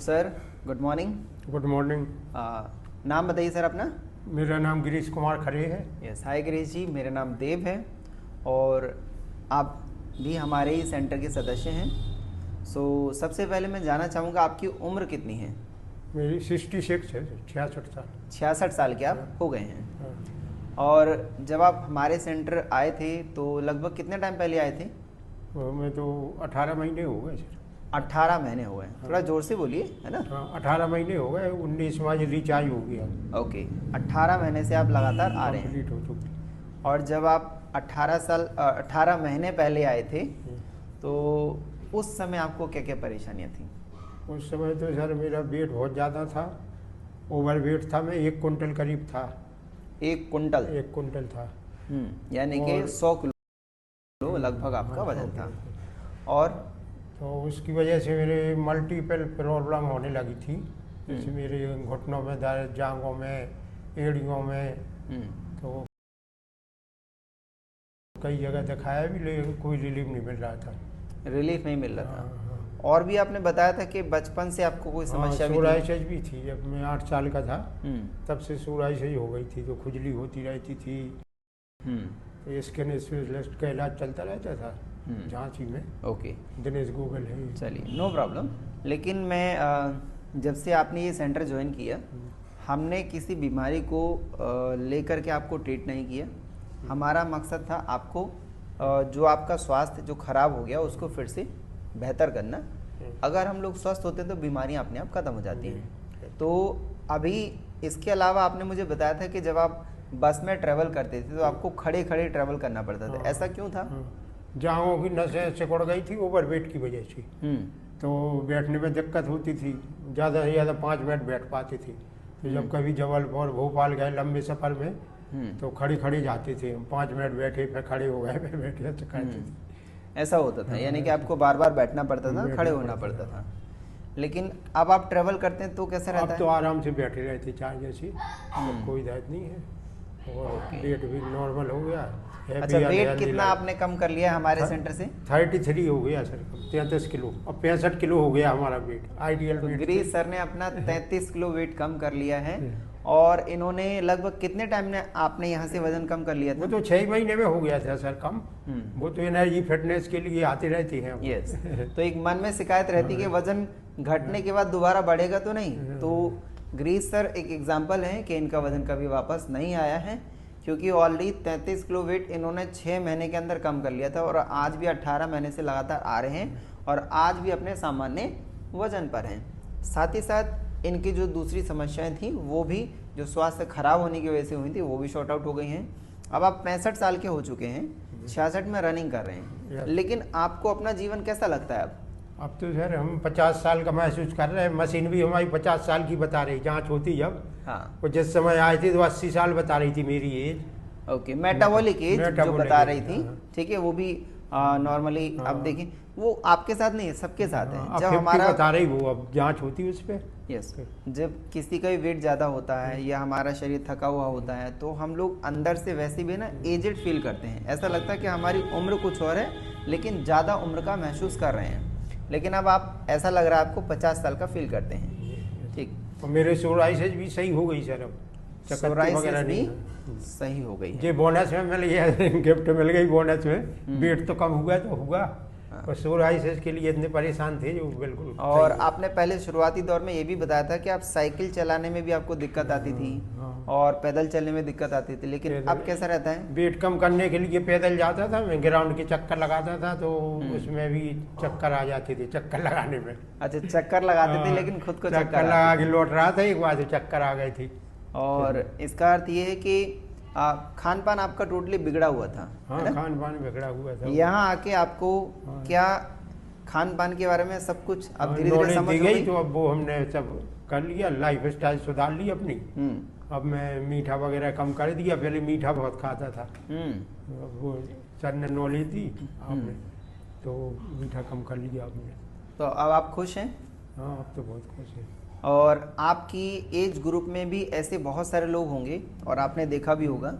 Sir good morning. Good morning. नाम बताइए sir अपना। मेरा नाम गिरीश कुमार खरे है। यस, हाय गिरीश जी, मेरा नाम देव है और आप भी हमारे ही सेंटर के सदस्य हैं। सबसे पहले मैं जानना चाहूँगा आपकी उम्र कितनी है? मेरी 66 है, 66 साल। 66 साल के आप हो गए हैं। हाँ। और जब आप हमारे सेंटर आए थे तो लगभग कितने टाइम पहले आए थे? मैं तो 18 महीने हो गए सर। 18 महीने हो गए। थोड़ा ज़ोर से बोलिए, है ना। हाँ, 18 महीने हो गए, 19वां रिचार्ज हो गया। ओके, 18 महीने से आप लगातार आ रहे हैं। कंप्लीट हो चुकी। और जब आप 18 महीने पहले आए थे तो उस समय आपको क्या क्या परेशानियां थी? उस समय तो सर मेरा वेट बहुत ज़्यादा था, ओवर वेट था, मैं 1 कुंटल करीब था। 1 कुंटल? 1 कुंटल था। यानी कि 100 किलो लगभग आपका वजन था। और तो उसकी वजह से मेरे मल्टीपल प्रॉब्लम होने लगी थी, जैसे मेरे घुटनों में दर्द, जांघों में, एड़ियों में। तो कई जगह दिखाया भी लेकिन कोई रिलीफ नहीं मिल रहा था। रिलीफ नहीं मिल रहा था। हाँ। और भी आपने बताया था कि बचपन से आपको कोई समस्या भी थी? सोराइसिस भी थी। जब मैं 8 साल का था हम्म। तब से सोराइसिस हो गई थी, तो खुजली होती रहती थी। तो स्किन स्पेशलिस्ट का इलाज चलता रहता था झांसी में। ओके, दिनेश गूगल है। चलिए, नो प्रॉब्लम। लेकिन मैं जब से आपने ये सेंटर ज्वाइन किया, हमने किसी बीमारी को लेकर के आपको ट्रीट नहीं किया। हमारा मकसद था आपको जो आपका स्वास्थ्य जो खराब हो गया उसको फिर से बेहतर करना। अगर हम लोग स्वस्थ होते हैं तो बीमारियां अपने आप खत्म हो जाती हैं। तो अभी इसके अलावा आपने मुझे बताया था कि जब आप बस में ट्रैवल करते थे तो आपको खड़े खड़े ट्रैवल करना पड़ता था। ऐसा क्यों था? जांघों की नसें सिकुड़ गई थी ओवर वेट की वजह से। तो बैठने में दिक्कत होती थी, ज़्यादा से ज़्यादा 5 मिनट बैठ पाते थे। तो जब कभी जबलपुर भोपाल गए लंबे सफ़र में तो खड़े खड़े जाते थे, 5 मिनट बैठे फिर खड़े हो गए, फिर बैठे तो करते थे। ऐसा होता था, यानी कि आपको बार बार बैठना पड़ता था, खड़े होना पड़ता था। लेकिन अब आप ट्रेवल करते हैं तो कैसा रहता अब है? तो आराम से बैठे रहते चाय जैसी, कोई दर्द नहीं है और वेट भी नॉर्मल हो गया। अच्छा, वेट कितना आपने कम कर लिया हमारे सेंटर से? 33 हो गया सर, 33 किलो। अब 65 किलो हो गया हमारा weight, ideal weight. Girish sir ने अपना 33 किलो वेट कम कर लिया है। और इन्होंने लगभग कितने टाइम में आपने यहाँ से वजन कम कर लिया था? वो तो 6 महीने में हो गया था सर कम। वो तो एनर्जी फिटनेस के लिए आते रहते हैं। यस। तो एक मन में शिकायत रहती कि वजन घटने के बाद दोबारा बढ़ेगा तो नहीं। तो गिरीश सर एक एग्जाम्पल है कि इनका वजन कभी वापस नहीं आया है, क्योंकि ऑलरेडी 33 किलो वेट इन्होंने 6 महीने के अंदर कम कर लिया था और आज भी 18 महीने से लगातार आ रहे हैं और आज भी अपने सामान्य वजन पर हैं। साथ ही साथ इनकी जो दूसरी समस्याएं थी वो भी, जो स्वास्थ्य खराब होने की वजह से हुई थी, वो भी शॉर्ट आउट हो गई हैं। अब आप 65 साल के हो चुके हैं, 66 में रनिंग कर रहे हैं, लेकिन आपको अपना जीवन कैसा लगता है अब तो सर हम 50 साल का महसूस कर रहे हैं। मशीन भी हमारी 50 साल की बता रही, जांच होती जब। हाँ, वो जिस समय आई थी तो 80 साल बता रही थी मेरी एज। ओके, मेटाबॉलिक एज जो बता रही थी, ठीक है, वो भी नॉर्मली। अब देखिए, वो आपके साथ नहीं है, सबके साथ है। जब हमारा बता रही, वो अब जांच होती है उस पर। यस, जब किसी का भी वेट ज़्यादा होता है या हमारा शरीर थका हुआ होता है तो हम लोग अंदर से वैसे भी ना एजेड फील करते हैं। ऐसा लगता है कि हमारी उम्र कुछ और है लेकिन ज़्यादा उम्र का महसूस कर रहे हैं। लेकिन अब आप, ऐसा लग रहा है आपको 50 साल का फील करते हैं। ठीक, और मेरे सोराइसिस भी सही हो गई सर। अब सोराइसिस भी सही हो गई है। ये बोनस में मिल गया, गिफ्ट मिल गई बोनस में। वेट तो कम हुआ तो हुआ, और सोराइसिस के लिए इतने परेशान थे जो बिल्कुल। और आपने पहले शुरुआती दौर में ये भी बताया था कि आप साइकिल चलाने में भी आपको दिक्कत आती थी और पैदल चलने में दिक्कत आती थी, लेकिन अब कैसा रहता है? वेट कम करने के लिए पैदल जाता था मैं, ग्राउंड के चक्कर लगाता था तो उसमें भी चक्कर आ जाते थे चक्कर लगाने में। अच्छा, चक्कर लगाते थे लेकिन खुद को चक्कर लगा के लौट रहा था, एक बार तो चक्कर आ गई थी। और इसका अर्थ ये है कि खान पान आपका टोटली बिगड़ा हुआ था। हाँ, खान पान बिगड़ा हुआ था। यहाँ आके आपको क्या खान पान के बारे में सब कुछ अब धीरे धीरे समझ गई, तो अब वो हमने सब कर लिया, लाइफ स्टाइल सुधार ली अपनी। अब मैं मीठा वगैरह कम कर दिया, पहले मीठा बहुत खाता था। वो सर ने नॉलेज दी आपने, तो मीठा कम कर लिया आपने। तो अब आप खुश हैं? हाँ, अब तो बहुत खुश है। और आपकी एज ग्रुप में भी ऐसे बहुत सारे लोग होंगे और आपने देखा भी होगा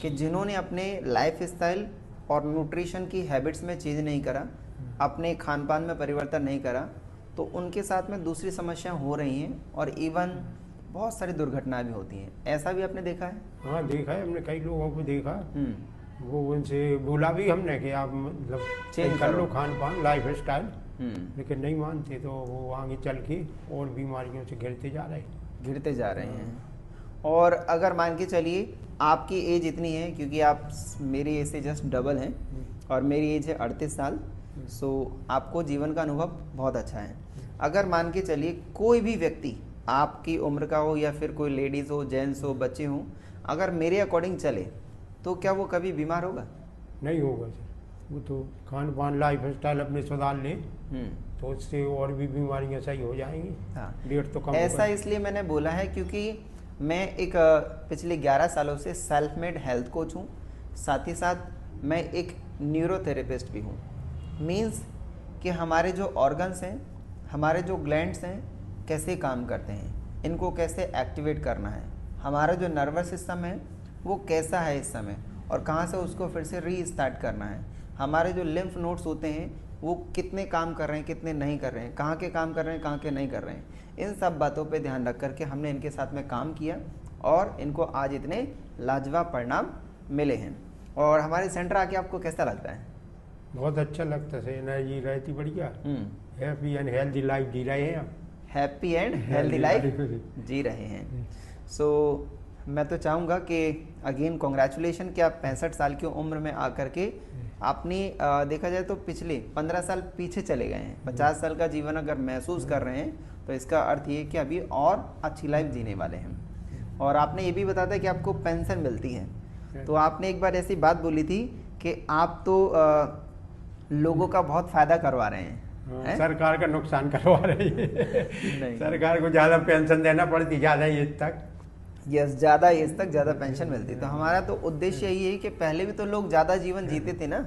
कि जिन्होंने अपने लाइफ स्टाइल और न्यूट्रिशन की हैबिट्स में चेंज नहीं करा, अपने खान पान में परिवर्तन नहीं करा, तो उनके साथ में दूसरी समस्याएं हो रही हैं और इवन बहुत सारी दुर्घटनाएं भी होती हैं। ऐसा भी आपने देखा है? हाँ देखा है, हमने कई लोगों को देखा। वो उनसे बोला भी हमने कि आप मतलब चेंज कर करो। लो खान पान, लाइफ स्टाइल, लेकिन नहीं मानते, तो वो आगे चल के और बीमारियों से गिरते जा रहे हैं। और अगर मान के चलिए आपकी एज इतनी है, क्योंकि आप मेरी एज से जस्ट डबल हैं और मेरी एज है 38 साल, सो आपको जीवन का अनुभव बहुत अच्छा है। अगर मान के चलिए कोई भी व्यक्ति आपकी उम्र का हो या फिर कोई लेडीज़ हो, जेंट्स हो, बच्चे हों, अगर मेरे अकॉर्डिंग चले तो क्या वो कभी बीमार होगा? नहीं होगा सर। वो तो खान पान लाइफ स्टाइल अपने सुधार ले तो उससे और भी बीमारियां सही हो जाएंगी। हाँ, डेट तो कम ऐसा इसलिए मैंने बोला है क्योंकि मैं एक पिछले 11 सालों से सेल्फ मेड हेल्थ कोच हूँ, साथ ही साथ मैं एक न्यूरोथेरेपिस्ट भी हूँ। मीन्स कि हमारे जो ऑर्गन्स हैं, हमारे जो ग्लैंड्स हैं, कैसे काम करते हैं, इनको कैसे एक्टिवेट करना है, हमारा जो नर्वस सिस्टम है वो कैसा है इस समय और कहाँ से उसको फिर से रीस्टार्ट करना है, हमारे जो लिम्फ नोड्स होते हैं वो कितने काम कर रहे हैं, कितने नहीं कर रहे हैं, कहाँ के काम कर रहे हैं, कहाँ के नहीं कर रहे हैं, इन सब बातों पे ध्यान रख करके हमने इनके साथ में काम किया और इनको आज इतने लाजवाब परिणाम मिले हैं। और हमारे सेंटर आके आपको कैसा लगता है? बहुत अच्छा लगता है, एनर्जी रहती बढ़िया, हैप्पी एंड हेल्दी लाइफ जी रहे हैं आप। हैप्पी एंड हेल्दी लाइफ जी रहे हैं। सो मैं तो चाहूँगा कि अगेन कॉन्ग्रेचुलेशन कि आप 65 साल की उम्र में आकर के आपने देखा जाए तो पिछले 15 साल पीछे चले गए हैं। 50 साल का जीवन अगर महसूस कर रहे हैं तो इसका अर्थ ये कि अभी और अच्छी लाइफ जीने वाले हैं। और आपने ये भी बताया कि आपको पेंशन मिलती है, तो आपने एक बार ऐसी बात बोली थी कि आप तो लोगों का बहुत फायदा करवा रहे हैं। सरकार का नुकसान करवा रही है। सरकार को ज़्यादा पेंशन देना पड़ती, ज़्यादा एज तक। यस, ज़्यादा एज तक ज़्यादा पेंशन मिलती। तो हमारा तो उद्देश्य यही है कि पहले भी तो लोग ज़्यादा जीवन जीते थे ना,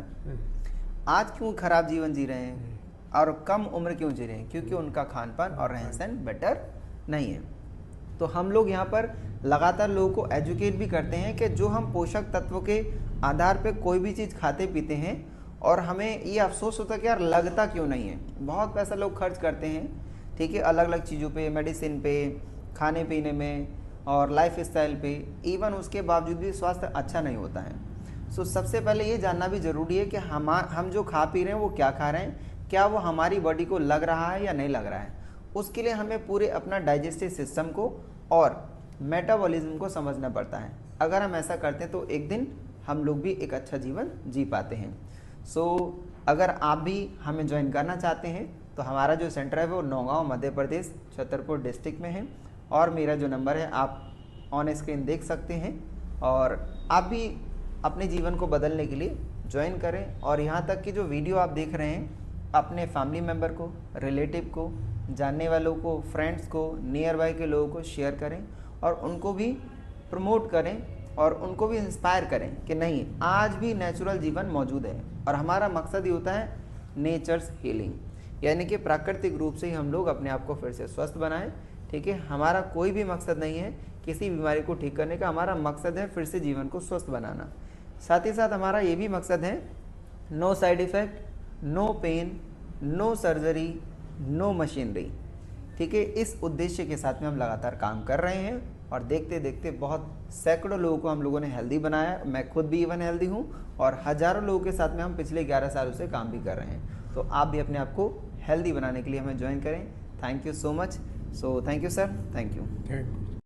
आज क्यों खराब जीवन जी रहे हैं और कम उम्र क्यों जी रहे हैं? क्योंकि उनका खान पान और रहन सहन बेटर नहीं है। तो हम लोग यहाँ पर लगातार लोगों को एजुकेट भी करते हैं कि जो हम पोषक तत्वों के आधार पे कोई भी चीज़ खाते पीते हैं और हमें ये अफसोस होता है कि यार लगता क्यों नहीं है। बहुत पैसा लोग खर्च करते हैं, ठीक है, अलग अलग चीज़ों पे, मेडिसिन पे, खाने पीने में और लाइफ स्टाइल पे, इवन उसके बावजूद भी स्वास्थ्य अच्छा नहीं होता है। सो सबसे पहले ये जानना भी ज़रूरी है कि हम जो खा पी रहे हैं वो क्या खा रहे हैं, क्या वो हमारी बॉडी को लग रहा है या नहीं लग रहा है। उसके लिए हमें पूरे अपना डाइजेस्टिव सिस्टम को और मेटाबॉलिज्म को समझना पड़ता है। अगर हम ऐसा करते हैं तो एक दिन हम लोग भी एक अच्छा जीवन जी पाते हैं। सो अगर आप भी हमें ज्वाइन करना चाहते हैं तो हमारा जो सेंटर है वो नौगांव मध्य प्रदेश छतरपुर डिस्ट्रिक्ट में है और मेरा जो नंबर है आप ऑन स्क्रीन देख सकते हैं। और आप भी अपने जीवन को बदलने के लिए ज्वाइन करें और यहाँ तक कि जो वीडियो आप देख रहे हैं अपने फैमिली मेम्बर को, रिलेटिव को, जानने वालों को, फ्रेंड्स को, नियर बाय के लोगों को शेयर करें और उनको भी प्रमोट करें और उनको भी इंस्पायर करें कि नहीं, आज भी नेचुरल जीवन मौजूद है। और हमारा मकसद ही होता है नेचर्स हीलिंग, यानी कि प्राकृतिक रूप से ही हम लोग अपने आप को फिर से स्वस्थ बनाएं। ठीक है, हमारा कोई भी मकसद नहीं है किसी बीमारी को ठीक करने का, हमारा मकसद है फिर से जीवन को स्वस्थ बनाना। साथ ही साथ हमारा ये भी मकसद है no side effect, no pain, no surgery, no machinery. ठीक है, इस उद्देश्य के साथ में हम लगातार काम कर रहे हैं और देखते देखते बहुत सैकड़ों लोगों को हम लोगों ने हेल्दी बनाया। मैं खुद भी इवन हेल्दी हूँ और हज़ारों लोगों के साथ में हम पिछले 11 सालों से काम भी कर रहे हैं। तो आप भी अपने आप को हेल्दी बनाने के लिए हमें ज्वाइन करें। Thank you so much. So thank you sir, thank you.